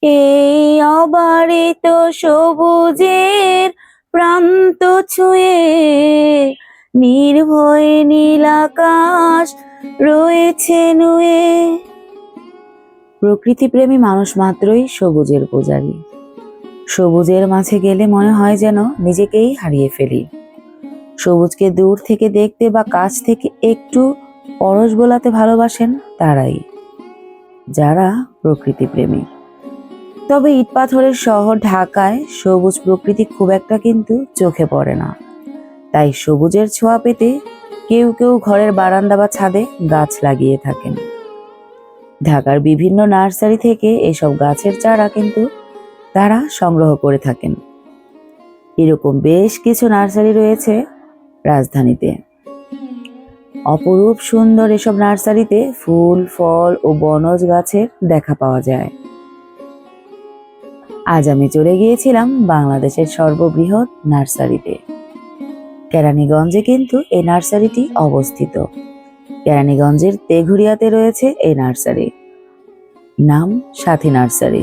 এই অবারিত সবুজের প্রান্ত ছুঁয়ে নির্ভয় নীল আকাশ রয়েছে নুয়ে। প্রকৃতিপ্রেমী মানুষ মাত্রই সবুজের পূজারী। সবুজের মাঝে গেলে মনে হয় যেন নিজেকেই হারিয়ে ফেলি। সবুজকে দূর থেকে দেখতে বা কাছ থেকে একটু পরশ বোলাতে ভালোবাসেন তারাই, যারা প্রকৃতিপ্রেমী। তবে ইট পাথরের শহর ঢাকায় সবুজ প্রকৃতি খুব একটা কিন্তু চোখে পড়ে না। তাই সবুজের ছোঁয়া পেতে কেউ কেউ ঘরের বারান্দা বা ছাদে গাছ লাগিয়ে থাকেন। ঢাকার বিভিন্ন নার্সারি থেকে এসব গাছের চারা কিন্তু তারা সংগ্রহ করে থাকেন। এরকম বেশ কিছু নার্সারি রয়েছে রাজধানীতে। অপরূপ সুন্দর এসব নার্সারিতে ফুল, ফল ও বনজ গাছের দেখা পাওয়া যায়। আজ আমি চলে গিয়েছিলাম বাংলাদেশের সর্ববৃহৎ নার্সারিতে। কেরানীগঞ্জে কিন্তু এই নার্সারিটি অবস্থিত। কেরানীগঞ্জের তেঘুরিয়াতে রয়েছে এই নার্সারি, নাম সাথী নার্সারি।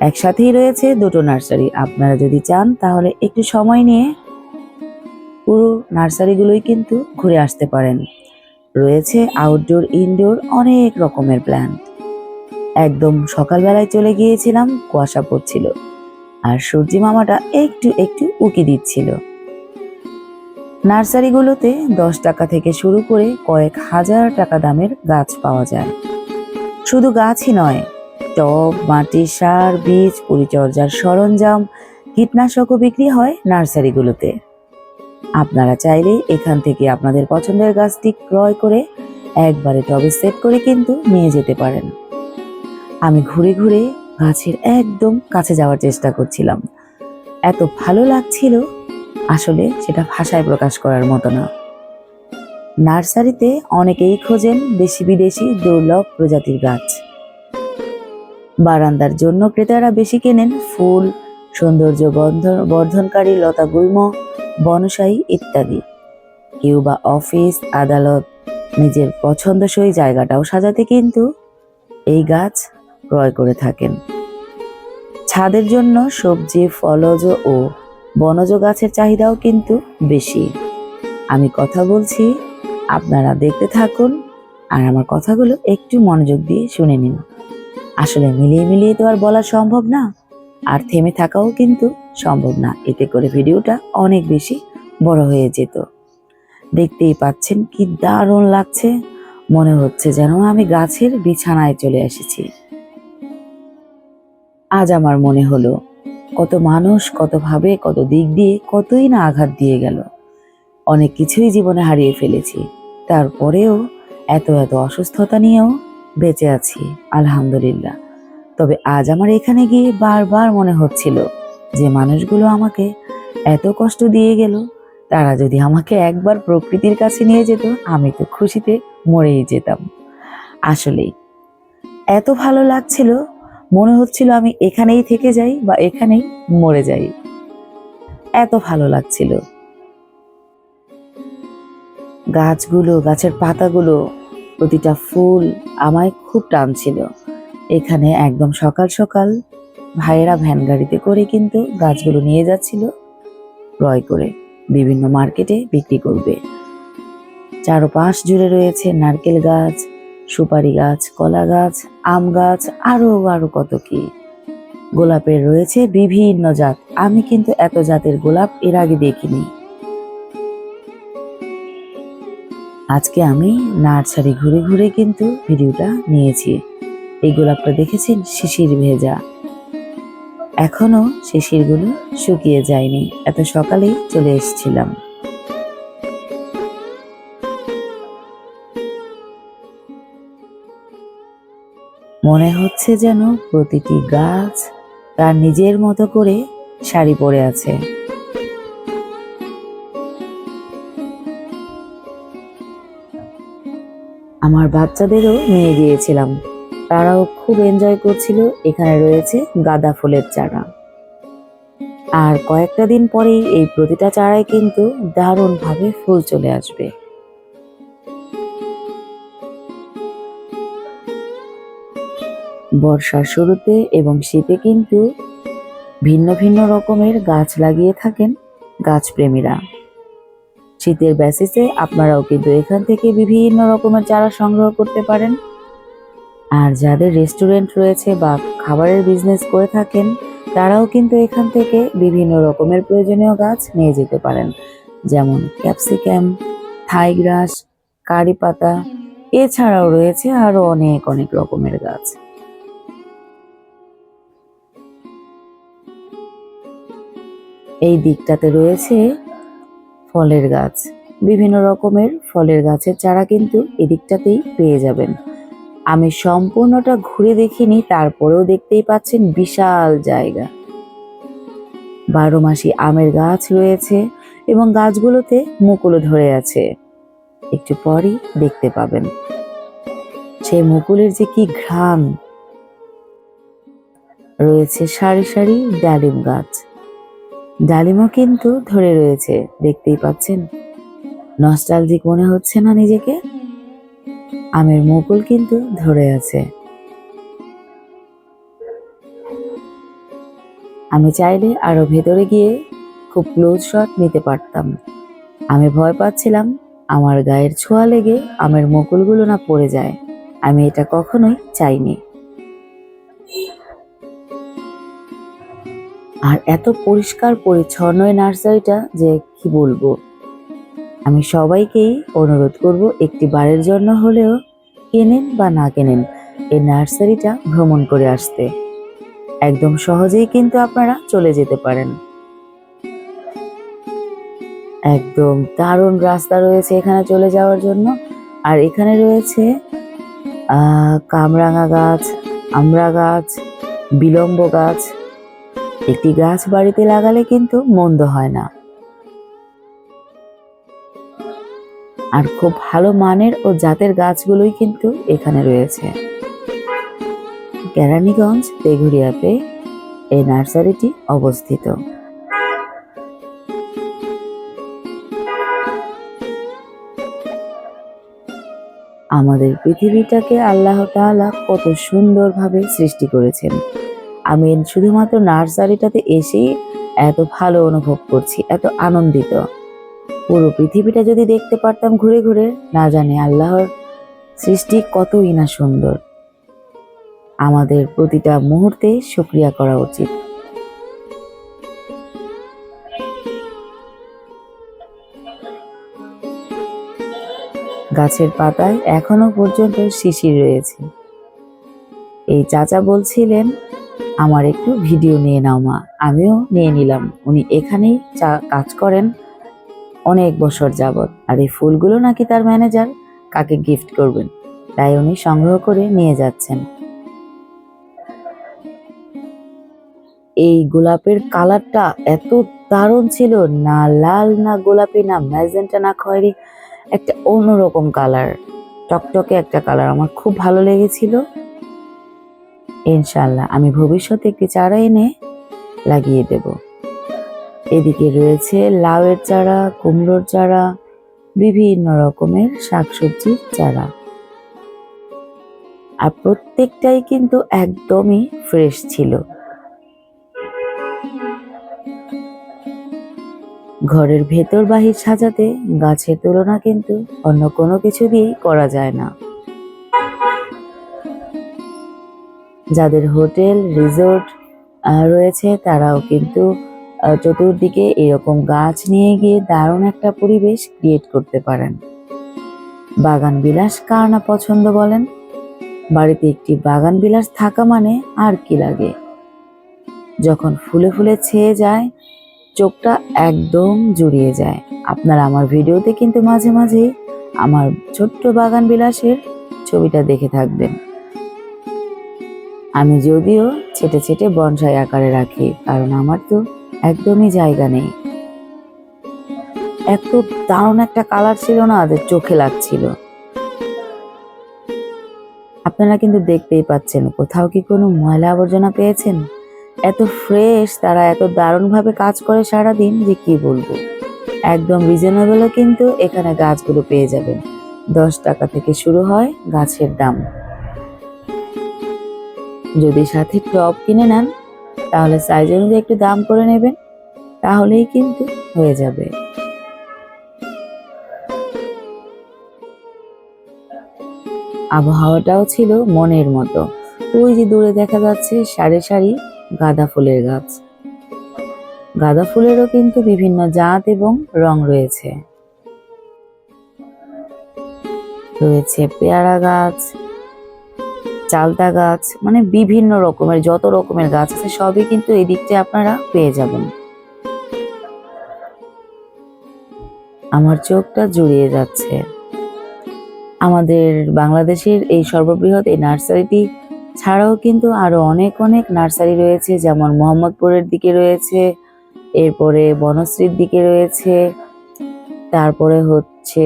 একসাথেই রয়েছে দুটো নার্সারি। আপনারা যদি চান তাহলে একটু সময় নিয়ে পুরো নার্সারিগুলোই কিন্তু ঘুরে আসতে পারেন। রয়েছে আউটডোর, ইনডোর অনেক রকমের প্ল্যান্ট। একদম সকালবেলায় চলে গিয়েছিলাম, কুয়াশা পড়ছিল আর সূর্যি মামাটা একটু একটু উকি দিচ্ছিল। নার্সারিগুলোতে 10 টাকা থেকে শুরু করে কয়েক হাজার টাকা দামের গাছ পাওয়া যায়। শুধু গাছই নয়, টব, মাটি, সার, বীজ, পরিচর্যার সরঞ্জাম, কীটনাশকও বিক্রি হয় নার্সারিগুলোতে। আপনারা চাইলে এখান থেকে আপনাদের পছন্দের গাছটি ক্রয় করে একবারে টবে সেট করে কিন্তু নিয়ে যেতে পারেন। আমি ঘুরে ঘুরে গাছের একদম কাছে যাওয়ার চেষ্টা করছিলাম। এত ভালো লাগছিল, আসলে সেটা ভাষায় প্রকাশ করার মতো না। নার্সারিতে অনেকেই খোঁজেন দেশি বিদেশি দুর্লভ প্রজাতির গাছ। বারান্দার জন্য ক্রেতারা বেশি কেনেন ফুল, সৌন্দর্য বর্ধনকারী লতা গুল্ম, বনসাই ইত্যাদি। কেউ বা অফিস, আদালত, নিজের পছন্দসই জায়গাটাও সাজাতে কিন্তু এই গাছ ক্রয় করে থাকেন। ছাদের জন্য সবজি, ফলজ ও বনজ গাছের চাহিদাও কিন্তু বেশি। আমি কথা বলছি, আপনারা দেখতে থাকুন আর আমার কথাগুলো একটু মনোযোগ দিয়ে শুনে নিন। আসলে মিলিয়ে মিলিয়ে তো আর বলা সম্ভব না, আর থেমে থাকাও কিন্তু সম্ভব না। এতে করে ভিডিওটা অনেক বেশি বড় হয়ে যেত। দেখতেই পাচ্ছেন কি দারুণ লাগছে, মনে হচ্ছে যেন আমি গাছের বিছানায় চলে এসেছি। আজ আমার মনে হলো কত মানুষ কত ভাবে, কত দিক দিয়ে কতই না আঘাত দিয়ে গেল। অনেক কিছুই জীবনে হারিয়ে ফেলেছি, তারপরেও এত এত অসুস্থতা নিয়েও বেঁচে আছি, আলহামদুলিল্লাহ। তবে আজ আমার এখানে গিয়ে বারবার মনে হচ্ছিল যে মানুষগুলো আমাকে এত কষ্ট দিয়ে গেল, তারা যদি আমাকে একবার প্রকৃতির কাছে নিয়ে যেত, আমি তো খুশিতে মরেই যেতাম। আসলেই এত ভালো লাগছিল, মনে হচ্ছিল আমি এখানেই থেকে যাই বা এখানেই মরে যাই, এত ভালো লাগছিল। গাছগুলো, গাছের পাতাগুলো, প্রতিটা ফুল আমায় খুব টানছিল। এখানে একদম সকাল সকাল ভাইয়েরা ভ্যান গাড়িতে করে কিন্তু গাছগুলো নিয়ে যাচ্ছিল ক্রয় করে বিভিন্ন মার্কেটে বিক্রি করবে। চারপাশ জুড়ে রয়েছে নারকেল গাছ, সুপারি গাছ, কলা গাছ, আম গাছ, আরো আরো কত কি। গোলাপের রয়েছে বিভিন্ন জাত। আমি কিন্তু এত জাতের গোলাপ এর আগে দেখিনি। আজকে আমি নার্সারি ঘুরে ঘুরে কিন্তু ভিডিওটা নিয়েছি। এই গোলাপটা দেখেছেন, শিশির ভেজা, এখনো শিশিরগুলো শুকিয়ে যায়নি। এত সকালেই চলে এসেছিলাম। মনে হচ্ছে যেন প্রতিটি গাছ তার নিজের মতো করে শাড়ি পরে আছে। আমার বাচ্চাদেরও নিয়ে গিয়েছিলাম, তারাও খুব এনজয় করছিল। এখানে রয়েছে গাঁদা ফুলের চারা, আর কয়েকটা দিন পরেই এই প্রতিটা চারায় কিন্তু দারুণ ভাবে ফুল চলে আসবে। বর্ষার শুরুতে এবং শীতে কিন্তু ভিন্ন ভিন্ন রকমের গাছ লাগিয়ে থাকেন গাছপ্রেমীরা। শীতের বেসিসে আপনারাও কিন্তু এখান থেকে বিভিন্ন রকমের চারা সংগ্রহ করতে পারেন। আর যাদের রেস্টুরেন্ট রয়েছে বা খাবারের বিজনেস করে থাকেন, তারাও কিন্তু এখান থেকে বিভিন্ন রকমের প্রয়োজনীয় গাছ নিয়ে যেতে পারেন, যেমন ক্যাপসিকাম, থাই গ্রাস, কারি পাতা, এছাড়াও রয়েছে আরো অনেক অনেক রকমের গাছ। এই দিকটাতে রয়েছে ফলের গাছ, বিভিন্ন রকমের ফলের গাছের চারা কিন্তু এদিকটাতেই পেয়ে যাবেন। আমি সম্পূর্ণটা ঘুরে দেখিনি, তারপরেও দেখতেই পাচ্ছেন বিশাল জায়গা। 12 মাসি আমের গাছ রয়েছে এবং গাছগুলোতে মুকুলও ধরে আছে, একটু পরই দেখতে পাবেন। সেই মুকুলের যে কি ঘ্রাণ। রয়েছে সারি সারি ডালিম গাছ, ডালিমও কিন্তু ধরে রয়েছে, দেখতেই পাচ্ছেন। নস্টালজিক মনে হচ্ছে না নিজেকে? আমের মুকুল কিন্তু ধরে আছে। আমি চাইলে আরো ভেতরে গিয়ে খুব ক্লোজ শট নিতে পারতাম। আমি ভয় পাচ্ছিলাম আমার গায়ের ছোঁয়া লেগে আমের মুকুলগুলো না পড়ে যায়। আমি এটা কখনোই চাইনি। আর এত পরিষ্কার পরিচ্ছন্ন এই নার্সারিটা যে কি বলবো। আমি সবাইকেই অনুরোধ করব একটি বারের জন্য হলেও কেনেন বা না কেনেন এই নার্সারিটা ভ্রমণ করে আসতে। একদম সহজেই কিন্তু আপনারা চলে যেতে পারেন। একদম দারুণ রাস্তা রয়েছে এখানে চলে যাওয়ার জন্য। আর এখানে রয়েছে কামরাঙা গাছ, আমড়া গাছ, বিলম্ব গাছ। একটি গাছ বাড়িতে লাগালে কিন্তু মন্দ হয় না। আর খুব ভালো মানের ও জাতের গাছগুলোই কিন্তু এখানে রয়েছে। কেরানীগঞ্জ তেঘুরিয়াতে এই নার্সারিটি অবস্থিত। আমাদের পৃথিবীটাকে আল্লাহ তাআলা কত সুন্দরভাবে সৃষ্টি করেছেন। আমি শুধুমাত্র নার্সারিটাতে এসেই এত ভালো অনুভব করছি, এত আনন্দিত। পুরো পৃথিবীটা যদি দেখতে পারতাম ঘুরে ঘুরে, না জানি আল্লাহর সৃষ্টি কতই না সুন্দর। আমাদের প্রতিটা মুহূর্তে শুকরিয়া করা উচিত। গাছের পাতায় এখনো পর্যন্ত শিশির রয়েছে। এই চাচা বলছিলেন আমার একটু ভিডিও নিয়ে নাও মা, আমিও নিয়ে নিলাম। উনি এখানেই কাজ করেন অনেক বছর যাবত। আর এই ফুলগুলো নাকি তার ম্যানেজার কাকে গিফট করবেন, তাই উনি সংগ্রহ করে নিয়ে যাচ্ছেন। এই গোলাপের কালারটা এত দারুণ ছিল, না লাল না গোলাপি না ম্যাজেন্টা না খয়েরি, একটা অন্যরকম কালার, টকটকে একটা কালার। আমার খুব ভালো লেগেছিল। ইনশাআল্লাহ আমি ভবিষ্যতে একটি চারা এনে লাগিয়ে দেব। এদিকে রয়েছে লাউয়ের চারা, কুমড়োর চারা, বিভিন্ন রকমের শাকসবজির চারা। আর প্রত্যেকটাই কিন্তু একদমই ফ্রেশ ছিল। ঘরের ভেতর বাহির সাজাতে গাছের তুলনা কিন্তু অন্য কোনো কিছু দিয়েই করা যায় না। যাদের হোটেল রিসোর্ট রয়েছে তারাও কিন্তু চতুর্দিকে এরকম গাছ নিয়ে গিয়ে দারুণ একটা পরিবেশ ক্রিয়েট করতে পারেন। বাগান বিলাস কার না পছন্দ বলেন? বাড়িতে একটি বাগান বিলাস থাকা মানে আর কি লাগে। যখন ফুলে ফুলে ছেয়ে যায়, চোখটা একদম জুড়িয়ে যায়। আপনারা আমার ভিডিওতে কিন্তু মাঝে মাঝে আমার ছোট্ট বাগান বিলাসের ছবিটা দেখে থাকবেন। আমি যদিও ছেটে ছেটে বনসাই আকারে রাখি, কারণ আমার তো একদমই জায়গা নেই। এত দারুণ একটা কালার ছিল না, যে চোখে লাগছিল। আপনারা কিন্তু দেখতেই পাচ্ছেন, কোথাও কি কোনো ময়লা আবর্জনা পেয়েছেন? এত ফ্রেশ, তারা এত দারুণভাবে কাজ করে সারাদিন যে কি বলবো। একদম রিজনেবলও কিন্তু এখানে গাছগুলো পেয়ে যাবেন। 10 টাকা থেকে শুরু হয় গাছের দাম। যদি সাথে টব কিনে নেন তাহলে সাইজ অনুযায়ী একটু দাম করে নেবেন, তাহলেই কিন্তু হয়ে যাবে। আবহাওয়াটাও ছিল মনের মতো। ওই যে দূরে দেখা যাচ্ছে সারি সারি গাঁদা ফুলের গাছ। গাঁদা ফুলেরও কিন্তু বিভিন্ন জাত এবং রং রয়েছে। রয়েছে পেয়ারা গাছ, চালতা গাছ, মানে বিভিন্ন রকমের যত রকমের গাছ আছে সবই কিন্তু এই দিকটা আপনারা পেয়ে যাবেন। আমার চোখটা জুড়িয়ে যাচ্ছে। আমাদের বাংলাদেশের এই সর্ববৃহৎ এই নার্সারিটি ছাড়াও কিন্তু আরো অনেক অনেক নার্সারি রয়েছে, যেমন মোহাম্মদপুরের দিকে রয়েছে, এরপরে বনশ্রীর দিকে রয়েছে, তারপরে হচ্ছে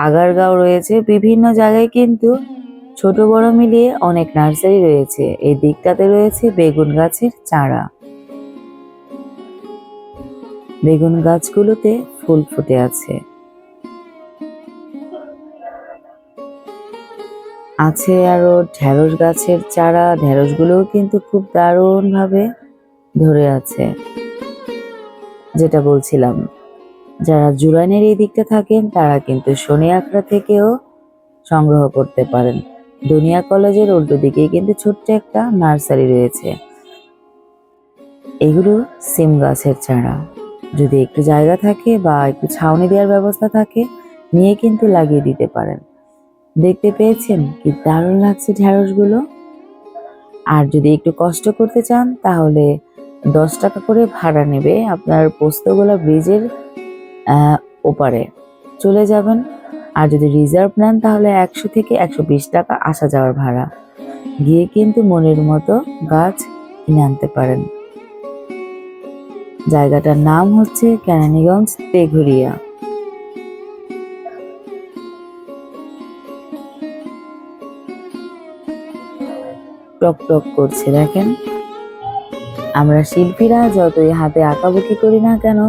আগারগাঁও রয়েছে। বিভিন্ন জায়গায় কিন্তু ছোট বড় মিলিয়ে অনেক নার্সারি রয়েছে। এই দিকটাতে রয়েছে বেগুন গাছের চারা। বেগুন গাছগুলোতে ফুল ফুটে আছে। আছে আরো ঢেঁড়স গাছের চারা। ঢেঁড়সগুলোও কিন্তু খুব দারুণ ভাবে ধরে আছে। যেটা বলছিলাম, যারা জুরাইনের এই দিকটা থাকেন তারা কিন্তু শনি আখড়া থেকেও সংগ্রহ করতে পারেন। দুনিয়া কলেজের উল্টো দিকে কিন্তু ছোট্ট একটা নার্সারি রয়েছে। এগুলো সিম গাছের চারা। যদি একটু জায়গা থাকে বা একটু ছাউনি দেওয়ার ব্যবস্থা থাকে, নিয়ে কিন্তু লাগিয়ে দিতে পারেন। দেখতে পেয়েছেন কি দারুণ লাগছে ঢেঁড়সগুলো। আর যদি একটু কষ্ট করতে চান তাহলে 10 টাকা করে ভাড়া নেবে আপনার পোস্তগোলা ব্রিজের ওপারে চলে যাবেন। আর যদি রিজার্ভ নেন তাহলে 100 থেকে 120 টাকা আসা যাওয়ার ভাড়া। গিয়ে কিন্তু মনের মতো গাছ কিনে আনতে পারেন। জায়গাটার নাম হচ্ছে কেরানীগঞ্জ তেঘরিয়া। টক টক করছে দেখেন। আমরা শিল্পীরা যতই হাতে আঁকাবুকি করি না কেন,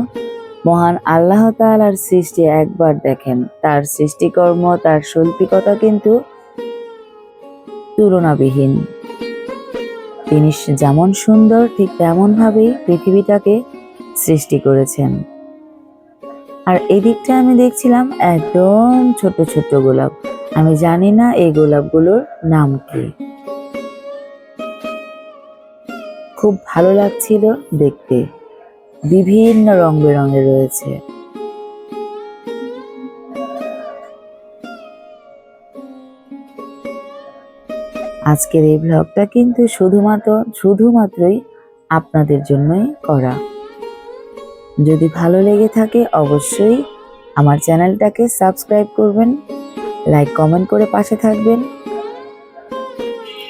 মহান আল্লাহ তাআলার সৃষ্টি একবার দেখেন, তার সৃষ্টিকর্ম, তার শৈল্পিকতা কিন্তু তুলনাবিহীন। তিনি যেমন সুন্দর ঠিক তেমন ভাবেই পৃথিবীটাকে সৃষ্টি করেছেন। আর এদিকটা আমি দেখছিলাম একদম ছোট ছোট গোলাপ। আমি জানি না এই গোলাপগুলোর নাম কি। খুব ভালো লাগছিল দেখতে। বিভিন্ন রং বেরঙের রয়েছে। আজকের এই ব্লগটা কিন্তু শুধুমাত্রই আপনাদের জন্যই করা। যদি ভালো লেগে থাকে অবশ্যই আমার চ্যানেলটাকে সাবস্ক্রাইব করবেন, লাইক কমেন্ট করে পাশে থাকবেন,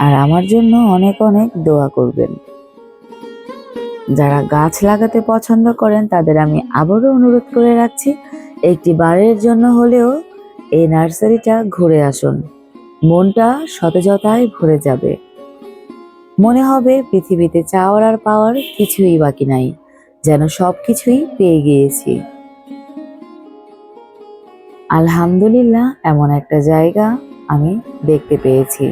আর আমার জন্য অনেক অনেক দোয়া করবেন। যারা গাছ লাগাতে পছন্দ করেন তাদের আমি আবারও অনুরোধ করে রাখছি, একটি বারের জন্য হলেও এই নার্সারিটা ঘুরে আসুন। মনটা সতেজতায় ভরে যাবে। মনে হবে পৃথিবীতে চাওয়ার আর পাওয়ার কিছুই বাকি নাই, যেন সবকিছুই পেয়ে গিয়েছি। আলহামদুলিল্লাহ, এমন একটা জায়গা আমি দেখতে পেয়েছি।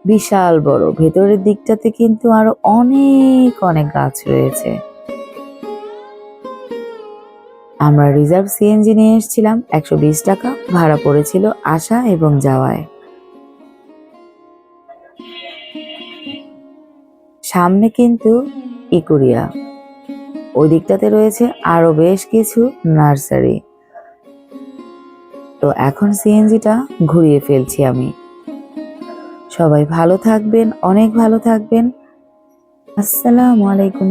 বিশাল বড়। ভেতরের দিকটাতে কিন্তু আরো অনেক অনেক গাছ রয়েছে। আমরা রিজার্ভ সিএনজি নিয়ে এসেছিলাম। 120 টাকা ভাড়া পড়েছিল আসা এবং যাওয়ায়। সামনে কিন্তু ইকুরিয়া, ওই দিকটাতে রয়েছে আরো বেশ কিছু নার্সারি। তো এখন সিএনজিটা ঘুরিয়ে ফেলছি আমি। সবাই ভালো থাকবেন, অনেক ভালো থাকবেন। আসসালামু আলাইকুম।